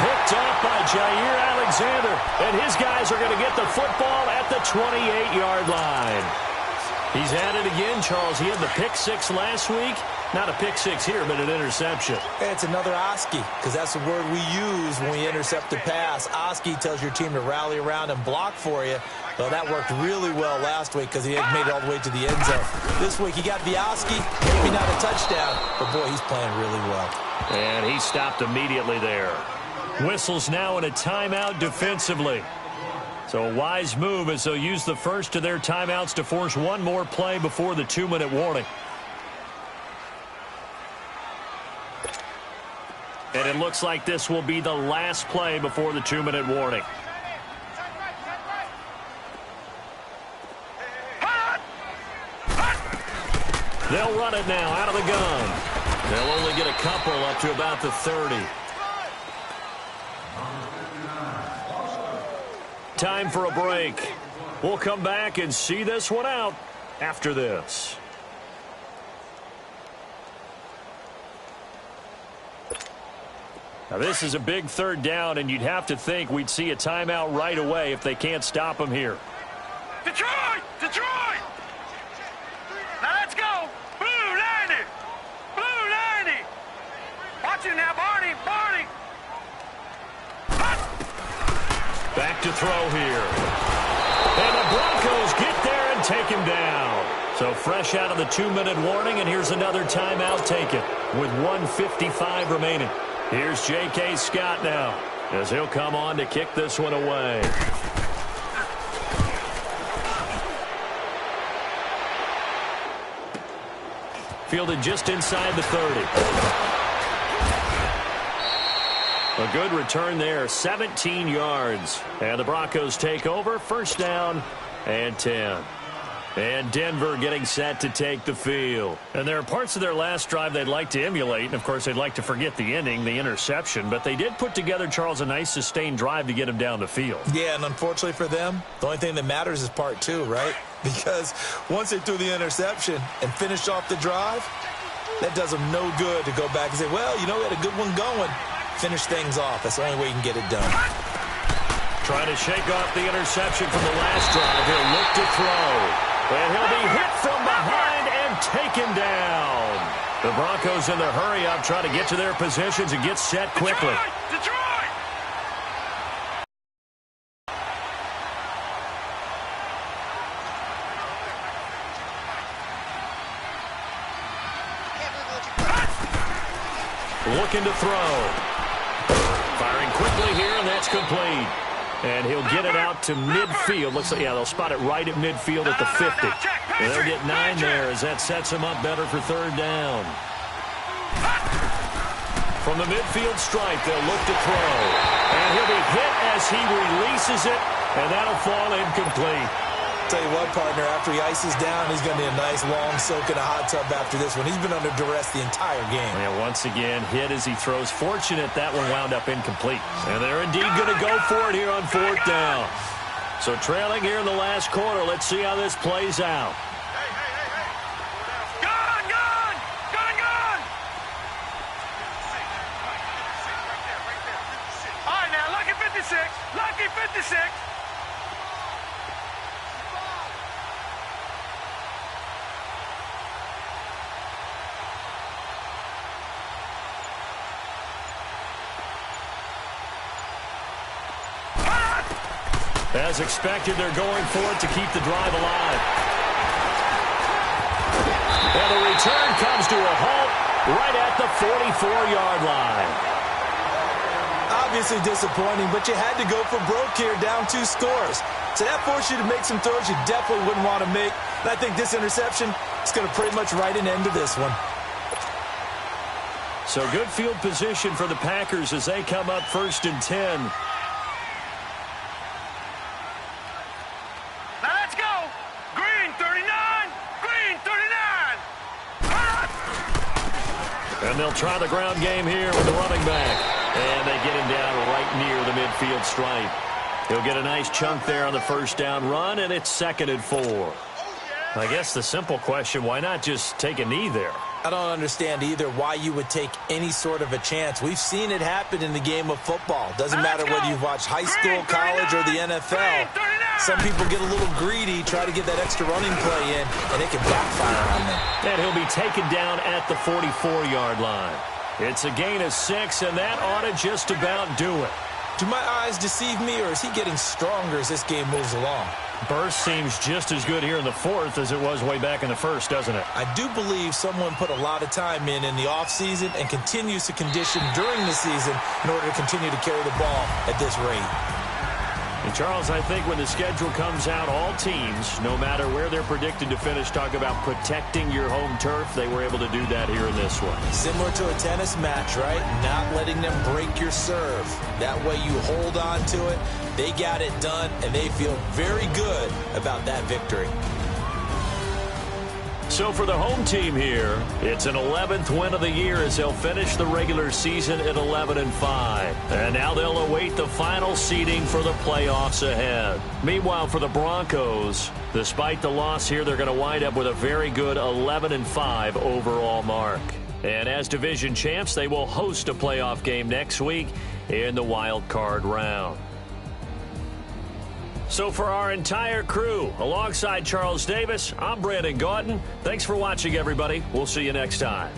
Picked off by Jair Alexander, and his guys are going to get the football at the 28-yard line. He's at it again, Charles. He had the pick 6 last week. Not a pick 6 here, but an interception. It's another Oski, because that's the word we use when we intercept a pass. Oski tells your team to rally around and block for you. Well, that worked really well last week because he had made it all the way to the end zone. This week he got the Oski, maybe not a touchdown, but boy, he's playing really well. And he stopped immediately there. Whistles now in a timeout defensively. So a wise move as they'll use the first of their timeouts to force one more play before the 2-minute warning. And it looks like this will be the last play before the 2-minute warning. They'll run it now out of the gun. They'll only get a couple up to about the 30. Time for a break. We'll come back and see this one out after this. Now, this is a big third down, and you'd have to think we'd see a timeout right away if they can't stop them here. Detroit! Detroit! Now let's go! Blue 90! Blue 90! Watch it now, Barney! Barney! Back to throw here. And the Broncos get there and take him down. So fresh out of the 2-minute warning, and here's another timeout taken with 1:55 remaining. Here's J.K. Scott now as he'll come on to kick this one away. Fielded just inside the 30. A good return there, 17 yards. And the Broncos take over, first down and 10. And Denver getting set to take the field. And there are parts of their last drive they'd like to emulate. And, of course, they'd like to forget the ending, the interception. But they did put together, Charles, a nice sustained drive to get him down the field. Yeah, and unfortunately for them, the only thing that matters is part two, right? Because once they threw the interception and finished off the drive, that does them no good to go back and say, well, you know, we had a good one going. Finish things off. That's the only way you can get it done. Trying to shake off the interception from the last drive. He'll look to throw. And he'll be hit from behind and taken down. The Broncos in the hurry-up trying to get to their positions and get set quickly. Detroit! Looking to throw. Firing quickly here, and that's complete. And he'll get it out to midfield. Looks like, yeah, they'll spot it right at midfield at the 50. And they'll get 9 there as that sets them up better for third down. From the midfield stripe, they'll look to throw. And he'll be hit as he releases it, and that'll fall incomplete. Tell you what, partner, after he ices down, he's going to need a nice long soak in a hot tub after this one. He's been under duress the entire game. And once again, hit as he throws. Fortunate that one wound up incomplete. And they're indeed going to go for it here on fourth down. So trailing here in the last quarter, let's see how this plays out. Gun! Gun! Gun! Gun! All right, now, lucky 56. Lucky 56. As expected, they're going for it to keep the drive alive. And the return comes to a halt right at the 44-yard line. Obviously disappointing, but you had to go for broke here, down 2 scores. So that forced you to make some throws you definitely wouldn't want to make. And I think this interception is going to pretty much write an end to this one. So good field position for the Packers as they come up first and 10. And they'll try the ground game here with the running back. And they get him down right near the midfield stripe. He'll get a nice chunk there on the first down run, and it's 2nd and 4. I guess the simple question, why not just take a knee there? I don't understand either why you would take any sort of a chance. We've seen it happen in the game of football. Doesn't matter whether you've watched high school, college, or the NFL. Some people get a little greedy, try to get that extra running play in, and it can backfire on them. And he'll be taken down at the 44-yard line. It's a gain of 6, and that ought to just about do it. Do my eyes deceive me, or is he getting stronger as this game moves along? Burst seems just as good here in the 4th as it was way back in the 1st, doesn't it? I do believe someone put a lot of time in the offseason and continues to condition during the season in order to continue to carry the ball at this rate. And, Charles, I think when the schedule comes out, all teams, no matter where they're predicted to finish, talk about protecting your home turf. They were able to do that here in this one. Similar to a tennis match, right? Not letting them break your serve. That way you hold on to it. They got it done, and they feel very good about that victory. So for the home team here, it's an 11th win of the year as they'll finish the regular season at 11-5. And now they'll await the final seeding for the playoffs ahead. Meanwhile, for the Broncos, despite the loss here, they're going to wind up with a very good 11-5 overall mark. And as division champs, they will host a playoff game next week in the wild card round. So for our entire crew, alongside Charles Davis, I'm Brandon Gaudin. Thanks for watching, everybody. We'll see you next time.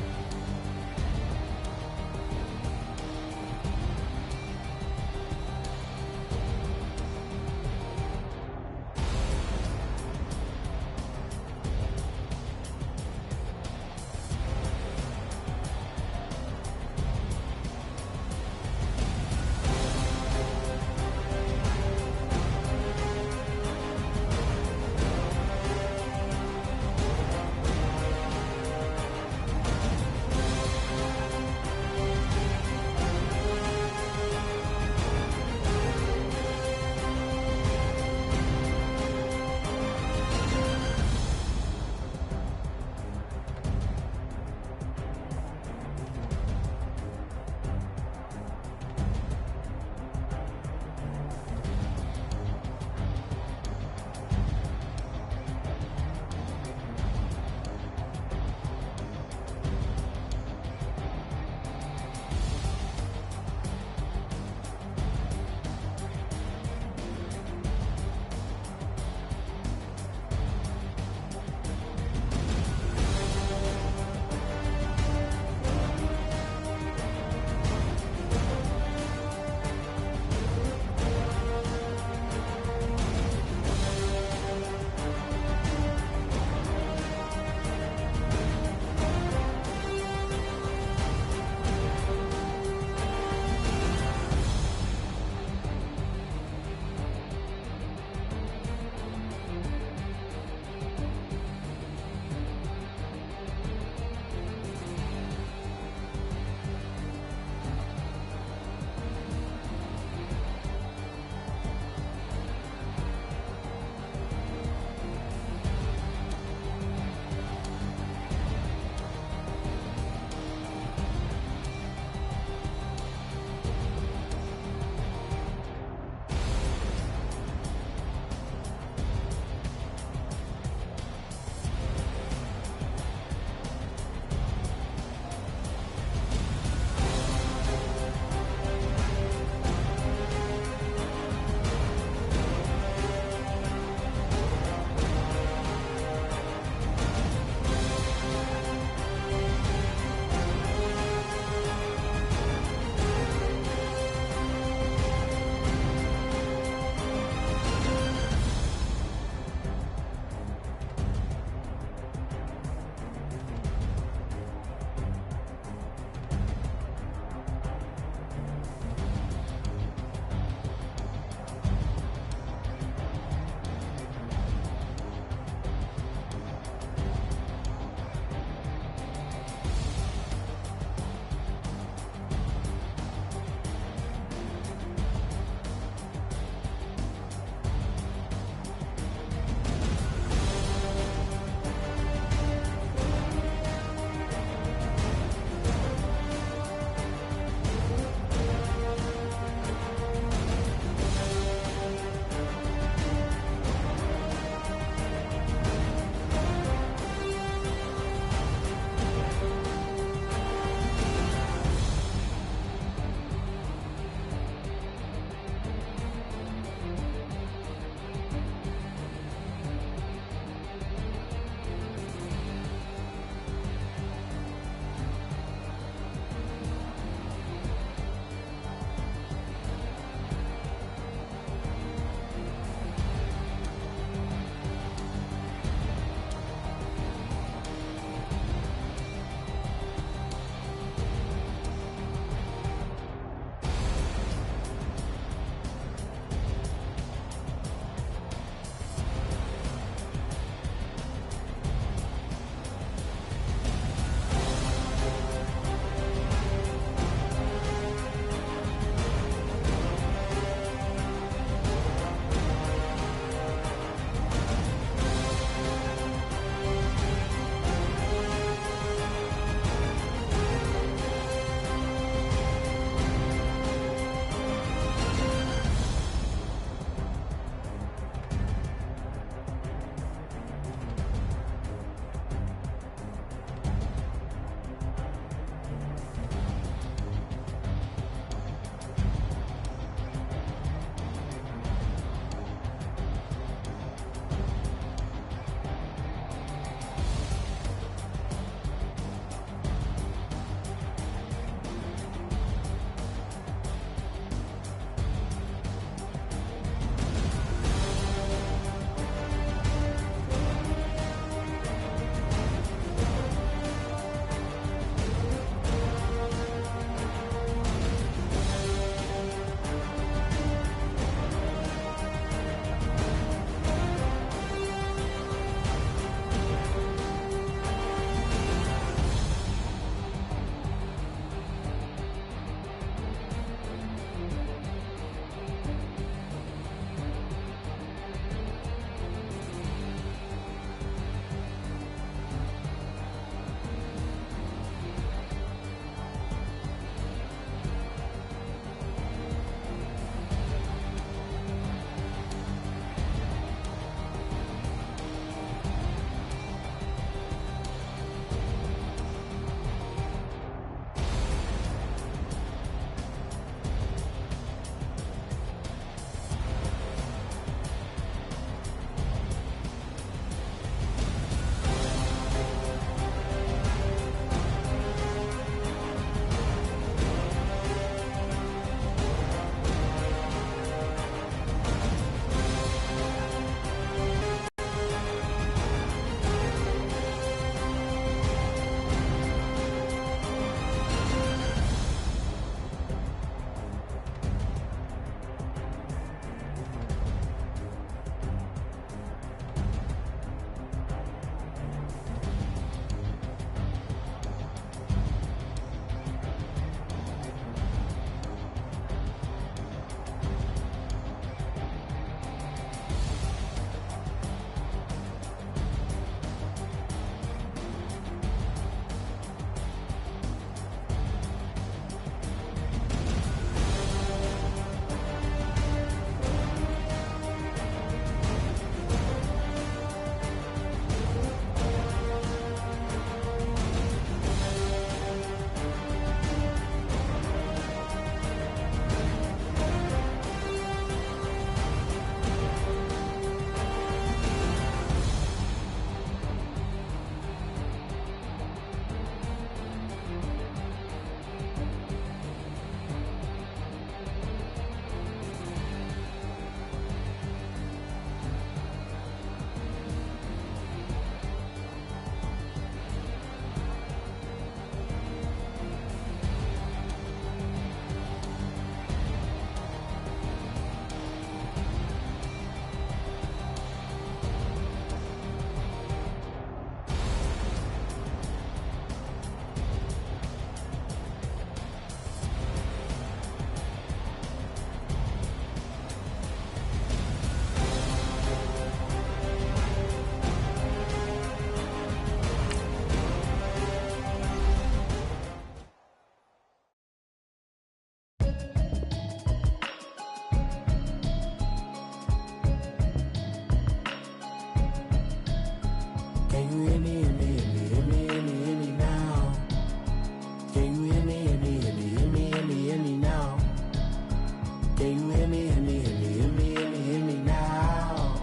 Can you hear me, hear me, hear me, hear me, hear me, hear me now?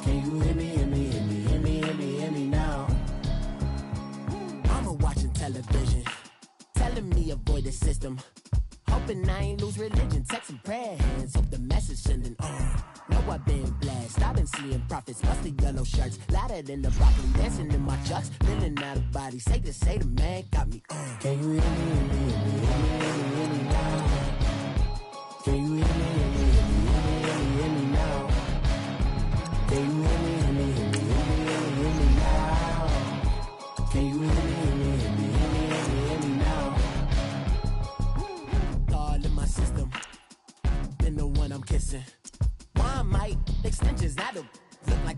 Can you hear me, hear me, hear me, hear me, hear me, hear me now? Mama watching television, telling me avoid the system. Hoping I ain't lose religion, text some prayer hands, hope the message sending on. Know I've been blessed, I've been seeing prophets, bust the yellow shirts, louder than the broccoli, dancing in my chucks, feeling out of body, say the man got me on. Can you hear me, hear me, hear me, hear me, hear me, hear me now? Can you hear me, hear me, hear me, hear me, hear me, hear me now? Can you hear me, hear me, hear me, hear me, hear me, hear me now? Can you hear me, hear me, hear me, hear me, hear me, hear me now? All in my system, been the one I'm kissing. Why might extensions that'll look like